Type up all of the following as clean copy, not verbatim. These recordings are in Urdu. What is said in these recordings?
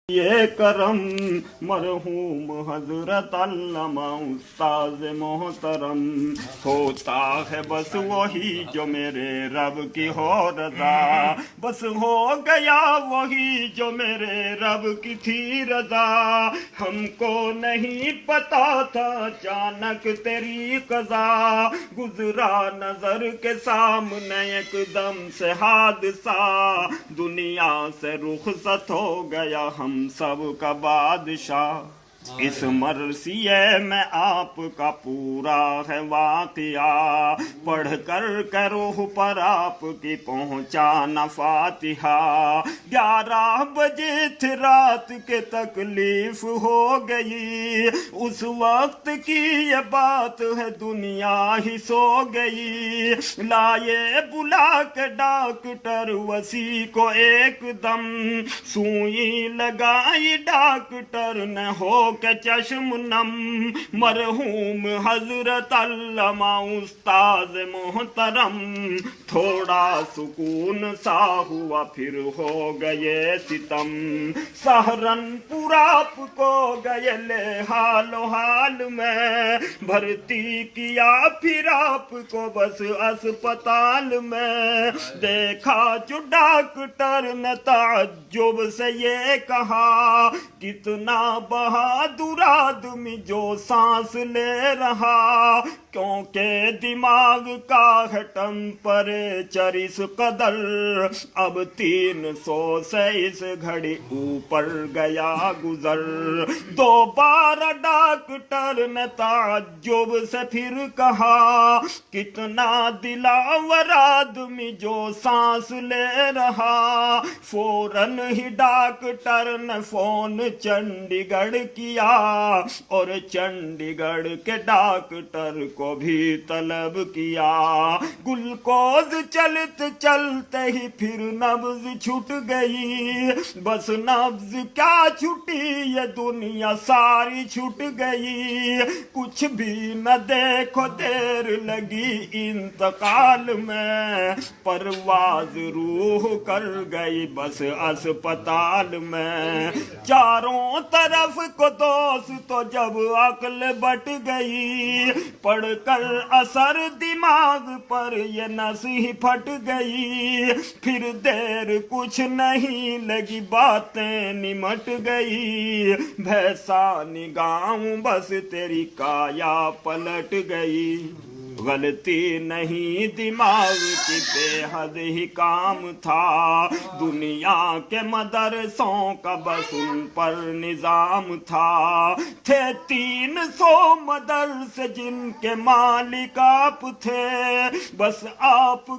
یہ کرم مرحوم حضرت علامہ استاذ محترم، ہوتا ہے بس وہی جو میرے رب کی ہو رضا، بس ہو گیا وہی جو میرے رب کی تھی رضا، ہم کو نہیں پتا تھا اچانک تیری قضا، گزرا نظر کے سامنے ایک دم سے حادثہ، دنیا سے رخصت ہو گیا ہم سب کا بادشاہ، اس مرثیے میں آپ کا پورا ہے واقعہ، پڑھ کر روح پر آپ کی پہنچانا فاتحہ، 11 بجے تھے رات کے تکلیف ہو گئی، اس وقت کی یہ بات ہے دنیا ہی سو گئی، لائے بلا کے ڈاکٹر وسیع کو ایک دم، سوئی لگائی ڈاکٹر نے ہو کے چشم نم، مرحوم حضرت علامہ استاذ محترم، تھوڑا سکون سا ہوا پھر ہو گئے ستم، سہارنپور آپ کو گئے لے حال و حال میں، بھرتی کیا پھر آپ کو بس اسپتال میں، دیکھا جو ڈاکٹر نے تعجب سے یہ کہا، کتنا بہادر آدمی جو سانس لے رہا، کیونکہ دماغ کا ہے ٹمپریچر اس قدر، اب 300 سے اس گھڑی اوپر گیا گزر، دوبارہ ڈاکٹر نے تعجب سے پھر کہا، کتنا دلاور آدمی جو سانس لے رہا، فوراً ہی ڈاکٹر نے فون چنڈی گڑھ کیا، اور چنڈی گڑھ کے ڈاکٹر کو بھی طلب کیا، گلوکوز چلتے چلتے ہی پھر نبض چھٹ گئی، بس نبض کیا چھٹی یہ دنیا ساری چھٹ گئی، کچھ بھی نہ دیکھو دیر لگی انتقال میں، پرواز روح کر گئی بس اسپتال میں، چاروں طرف کو دوست تو جب عقل بٹ گئی، پڑھ کر اثر دماغ پر یہ نس ہی پھٹ گئی، پھر دیر کچھ نہیں لگی باتیں نمٹ گئی، بھیسا نگاہوں بس تیری کایا پلٹ گئی، غلطی نہیں دماغ کی بے حد ہی کام تھا، دنیا کے مدرسوں کا بس ان پر نظام تھا، تھے 300 مدرسے جن کے مالک آپ تھے، بس آپ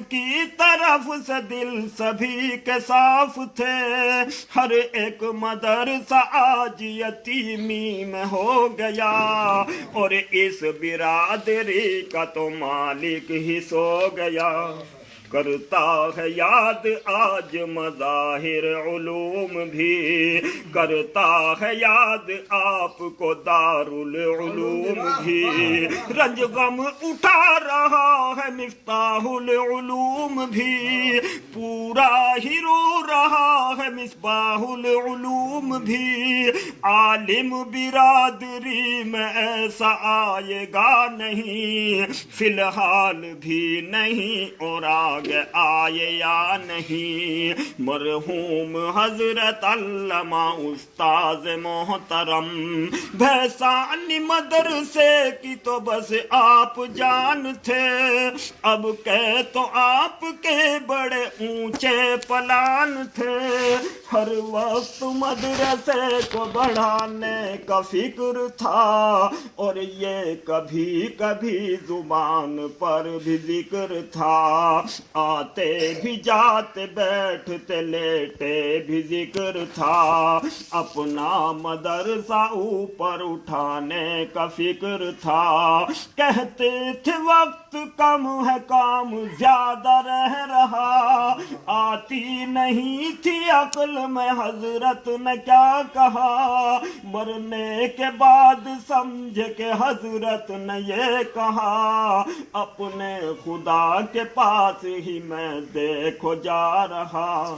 کی طرف سے دل سبھی کے صاف تھے، ہر ایک مدرسہ آج یتیمی میں ہو گیا، اور اس برادری کا تو مالک ہی سو گیا، کرتا ہے یاد آج مظاہر علوم بھی، کرتا ہے یاد آپ کو دارالعلوم بھی، رنج غم اٹھا رہا ہے مفتاح العلوم بھی، پورا ہی رو رہا ہے مصباح العلوم بھی، عالم برادری میں ایسا آئے گا نہیں، فی الحال بھی نہیں اور آئے یا نہیں، مرحوم حضرت علامہ استاذ محترم، بھیسانی مدرسے کی تو بس آپ جان تھے، اب کہ تو آپ کے بڑے اونچے پلان تھے، ہر وقت مدرسے کو بڑھانے کا فکر تھا، اور یہ کبھی کبھی زبان پر بھی ذکر تھا، آتے بھی جاتے بیٹھتے لیٹے بھی ذکر تھا، اپنا مدرسہ اوپر اٹھانے کا فکر تھا، کہتے تھے وقت کم ہے کام زیادہ رہ رہا، آتی نہیں تھی عقل میں حضرت نے کیا کہا، مرنے کے بعد سمجھے کہ حضرت نے یہ کہا، اپنے خدا کے پاس ہی میں دیکھو جا رہا،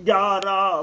11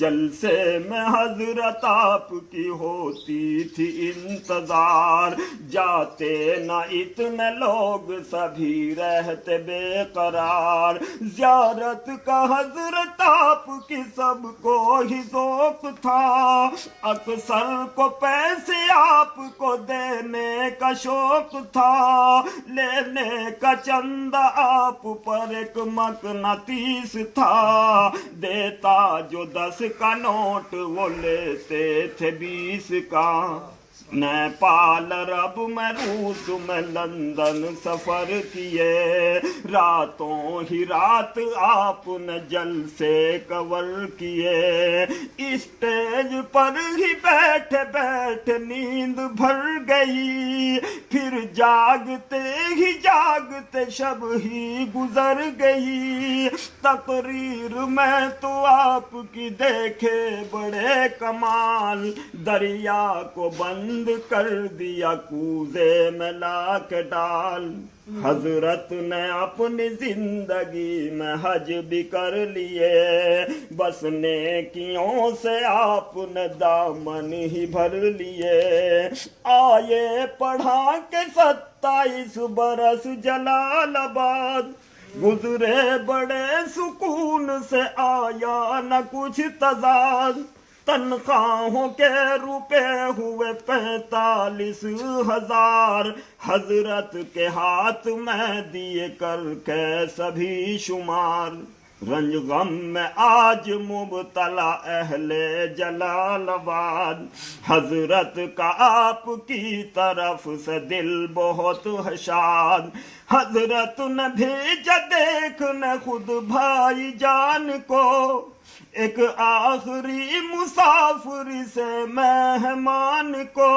جلسے میں حضرت آپ کی ہوتی تھی انتظار، جاتے نہ اتنے لوگ سبھی رہتے بے قرار، زیارت کا حضرت آپ کی سب کو ہی ذوق تھا، اکثر کو پیسے آپ کو دینے کا شوق تھا، لینے کا چندہ آپ پر ایک مقناطیس تھا، دیتا جو 10 کا نوٹ وہ لیتے تھے 20 کا، نیپال عرب میں روس میں لندن سفر کیے، راتوں ہی رات آپ نے جلسے کور کیے، اسٹیج پر ہی بیٹھے بیٹھے نیند بھر گئی، پھر جاگتے ہی جاگتے شب ہی گزر گئی، تقریر میں تو آپ کی دیکھے بڑے کمال، دریا کو بند کر دیا کوزے میں لا کے ڈال، حضرت نے اپنی زندگی میں حج بھی کر لیے، بس نیکیوں سے آپ نے دامن ہی بھر لیے، آئے پڑھا کے 27 برس جلال آباد، گزرے بڑے سکون سے آیا نہ کچھ تضاد، تنخواہوں کے روپے ہوئے 45,000، حضرت کے ہاتھ میں دیے کر کے سبھی شمار، رنج غم میں آج مبتلا اہل جلال آباد، حضرت کا آپ کی طرف سے دل بہت ہے شاد، حضرت نے بھیجا دیکھنے خود بھائی جان کو، ایک آخری مسافری سے مہمان کو،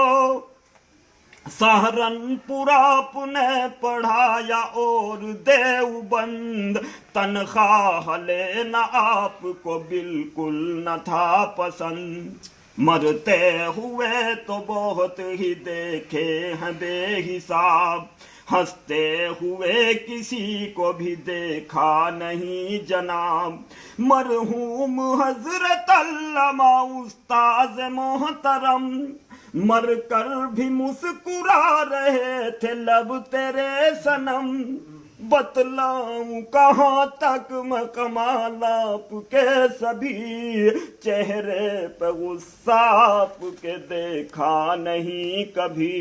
سہارنپور آپ نے پڑھایا اور دیوبند، تنخواہ لینا آپ کو بالکل نہ تھا پسند، مرتے ہوئے تو بہت ہی دیکھے ہیں بے حساب، ہنستے ہوئے کسی کو بھی دیکھا نہیں جناب، مرحوم حضرت علامہ استاذ محترم، مر کر بھی مسکرا رہے تھے لب تیرے صنم، بتلاؤں کہاں تک میں کمال آپ کے، سبھی چہرے پہ غصہ آپ کے دیکھا نہیں کبھی،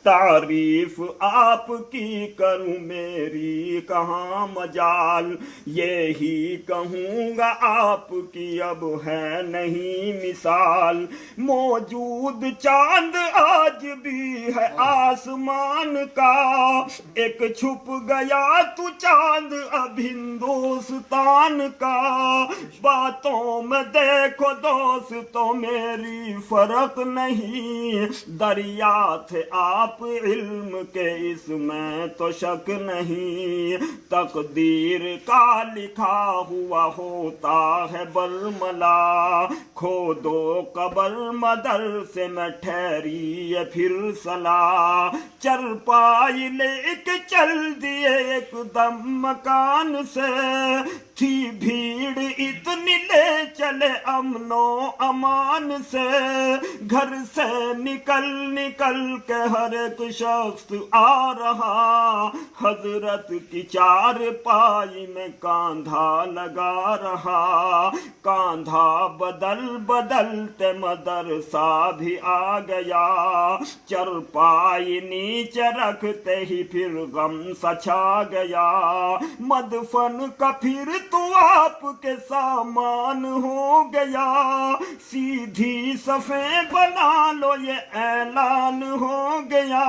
تعریف آپ کی کروں میری کہاں مجال، یہی کہوں گا آپ کی اب ہے نہیں مثال، موجود چاند آج بھی ہے آسمان کا، ایک چھپ گیا تو چاند اب ہندوستان کا، باتوں میں دیکھو دوستو میری فرق نہیں، دریا تھے آپ علم کے اس میں تو شک نہیں، تقدیر کا لکھا ہوا ہوتا ہے برملا، کھودو قبر مدرسے میں ٹھہری ہے پھر صلاح، چرپائی لے کے چل دیے ایک دم مکان سے، تھی بھیڑ اتنی لے چلے امن و امان سے، گھر سے نکل نکل کے ہر ایک شخص آ رہا، حضرت کی چار پائی میں کاندھا لگا رہا، کاندھا بدل بدلتے مدرسہ بھی آ گیا، چرپائی نیچے رکھتے ہی پھر غم سچا گیا، مدفن کا پھر تو آپ کے سامان ہو گیا، سیدھی صفیں بنا لو یہ اعلان ہو گیا،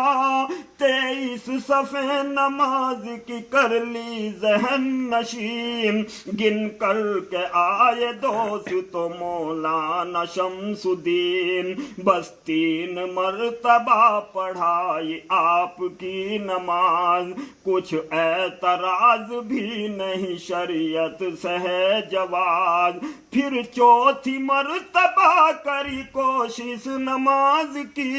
23 صفیں نماز کی کر لی ذہن نشین، گن کر کے آئے دوست تو مولانا شمس الدین، بس 3 مرتبہ پڑھائی آپ کی نماز، کچھ اعتراض بھی نہیں شریعت سے ہے جواز، پھر چوتھی مرتبہ کری کوشش نماز کی،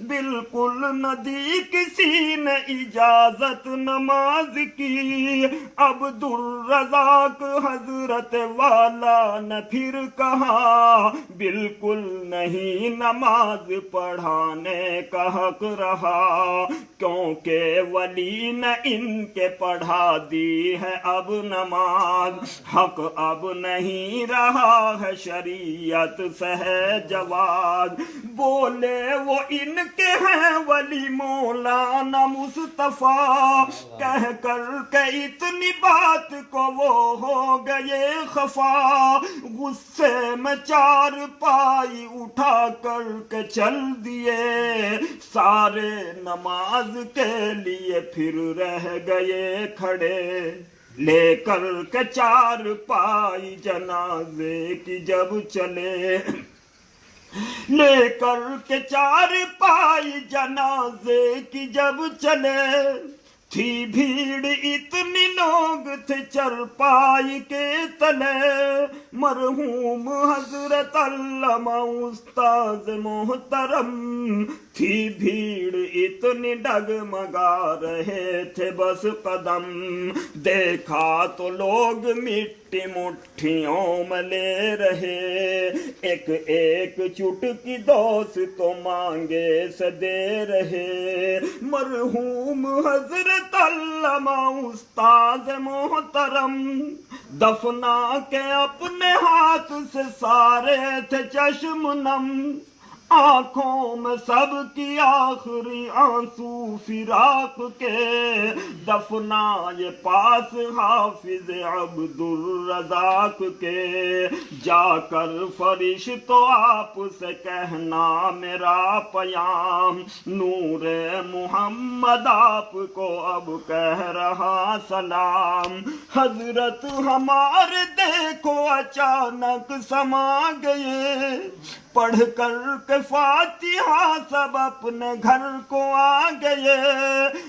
بالکل نہ دی کسی نے اجازت نماز کی، عبدالرزاق حضرت والا نے پھر کہا بالکل نہیں نماز پڑھانے کا حق رہا، کیونکہ ولی نے ان کے پڑھا دی ہے اب نماز، حق اب نہیں رہا ہے شریعت سے ہے جواز۔ بولے وہ ان کے ہیں ولی مولانا مصطفیٰ، کہہ کر کہ اتنی بات کو وہ ہو گئے خفا، غصے میں چار پائی اٹھا کر کے چل دیے، سارے نماز کے لیے پھر رہ گئے کھڑے، لے کر کے چار پائی جنازے کی جب چلے، لے کر کے چار پائی جنازے کی جب چلے، تھی بھیڑ اتنی لوگ تھے چرپائی کے تلے، مرحوم حضرت علامہ استاذ محترم، تھی بھیڑ اتنی ڈگمگا رہے تھے بس قدم، دیکھا تو لوگ مٹی مٹھیوں میں لے رہے، ایک ایک چٹکی دوست تو مانگے سے دے رہے، مرحوم حضرت علامہ استاذ محترم دفنا کے اپنے ہاتھ سے سارے تھے چشم نم، آنکھوں میں سب کی آخری آنسو فراق کے، دفنائے پاس حافظ عبدالرزاق کے، جا کر فرشتوں آپ سے کہنا میرا پیام، نور محمد آپ کو اب کہہ رہا سلام، حضرت ہمارے دیکھو اچانک سما گئے، پڑھ کر کے فاتحہ سب اپنے گھر کو آ گئے،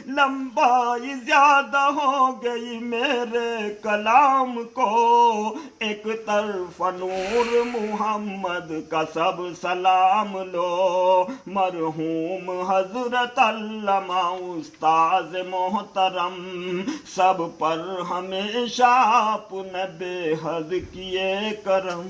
لمبائی زیادہ ہو گئی میرے کلام کو، ایک طرف نور محمد کا سب سلام لو، مرحوم حضرت علامہ استاذ محترم، سب پر ہمیشہ آپ نے بے حد کیے کرم۔